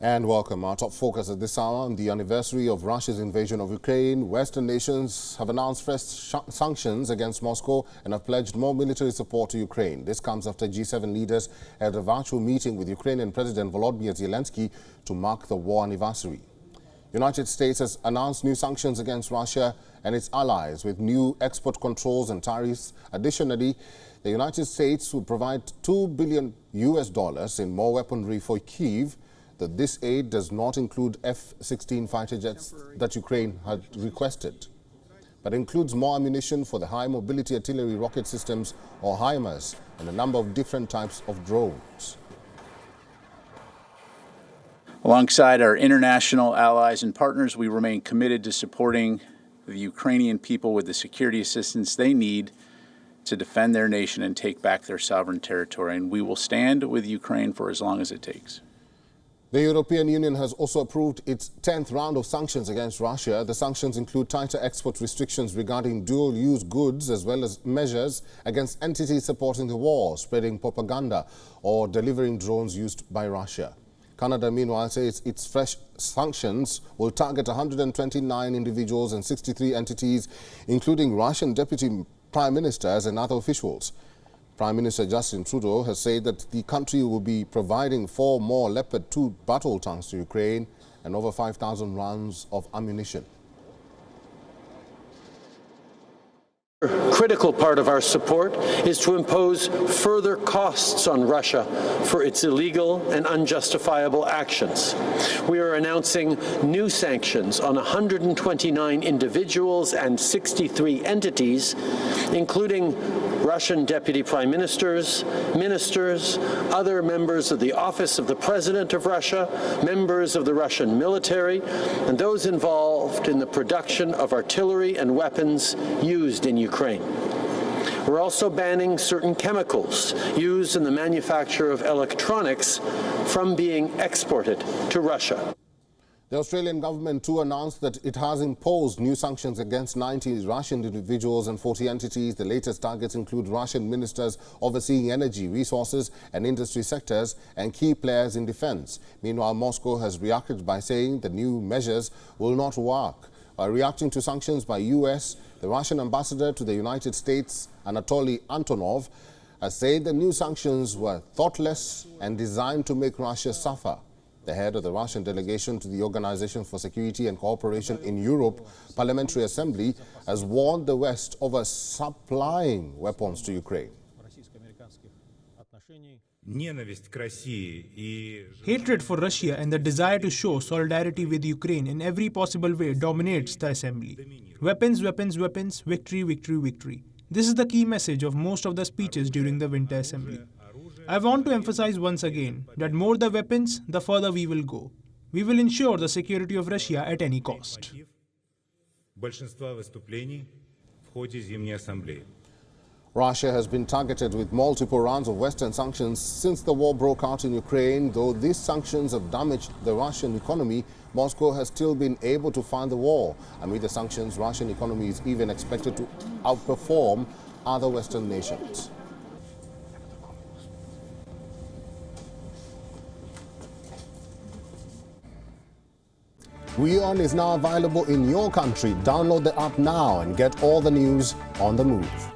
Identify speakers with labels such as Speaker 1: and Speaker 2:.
Speaker 1: And welcome. Our top focus at this hour on the anniversary of Russia's invasion of Ukraine. Western nations have announced fresh sanctions against Moscow and have pledged more military support to Ukraine. This comes after G7 leaders held a virtual meeting with Ukrainian President Volodymyr Zelensky to mark the war anniversary. United States has announced new sanctions against Russia and its allies with new export controls and tariffs. Additionally, the United States will provide $2 billion in more weaponry for Kyiv. This aid does not include F-16 fighter jets that Ukraine had requested, but includes more ammunition for the high-mobility artillery rocket systems, or HIMARS, and a number of different types of drones.
Speaker 2: Alongside our international allies and partners, we remain committed to supporting the Ukrainian people with the security assistance they need to defend their nation and take back their sovereign territory. And we will stand with Ukraine for as long as it takes.
Speaker 1: The European Union has also approved its 10th round of sanctions against Russia. The sanctions include tighter export restrictions regarding dual-use goods, as well as measures against entities supporting the war, spreading propaganda, or delivering drones used by Russia. Canada, meanwhile, says its fresh sanctions will target 129 individuals and 63 entities, including Russian deputy prime ministers and other officials. Prime Minister Justin Trudeau has said that the country will be providing 4 more Leopard 2 battle tanks to Ukraine and over 5,000 rounds of ammunition.
Speaker 3: A critical part of our support is to impose further costs on Russia for its illegal and unjustifiable actions. We are announcing new sanctions on 129 individuals and 63 entities, including Russian deputy prime ministers, ministers, other members of the office of the President of Russia, members of the Russian military, and those involved in the production of artillery and weapons used in Ukraine. We're also banning certain chemicals used in the manufacture of electronics from being exported to Russia.
Speaker 1: The Australian government too announced that it has imposed new sanctions against 90 Russian individuals and 40 entities. The latest targets include Russian ministers overseeing energy, resources and industry sectors and key players in defense. Meanwhile, Moscow has reacted by saying the new measures will not work. By reacting to sanctions by US, the Russian ambassador to the United States, Anatoly Antonov, has said the new sanctions were thoughtless and designed to make Russia suffer. The head of the Russian delegation to the Organization for Security and Cooperation in Europe Parliamentary Assembly has warned the West over supplying weapons to Ukraine.
Speaker 4: Hatred for Russia and the desire to show solidarity with Ukraine in every possible way dominates the assembly. Weapons, weapons, weapons, victory, victory, victory. This is the key message of most of the speeches during the Winter Assembly. I want to emphasize once again that more the weapons, the further we will go. We will ensure the security of Russia at any cost.
Speaker 1: Russia has been targeted with multiple rounds of Western sanctions since the war broke out in Ukraine. Though these sanctions have damaged the Russian economy, Moscow has still been able to fund the war. Amid the sanctions, Russian economy is even expected to outperform other Western nations. WION is now available in your country. Download the app now and get all the news on the move.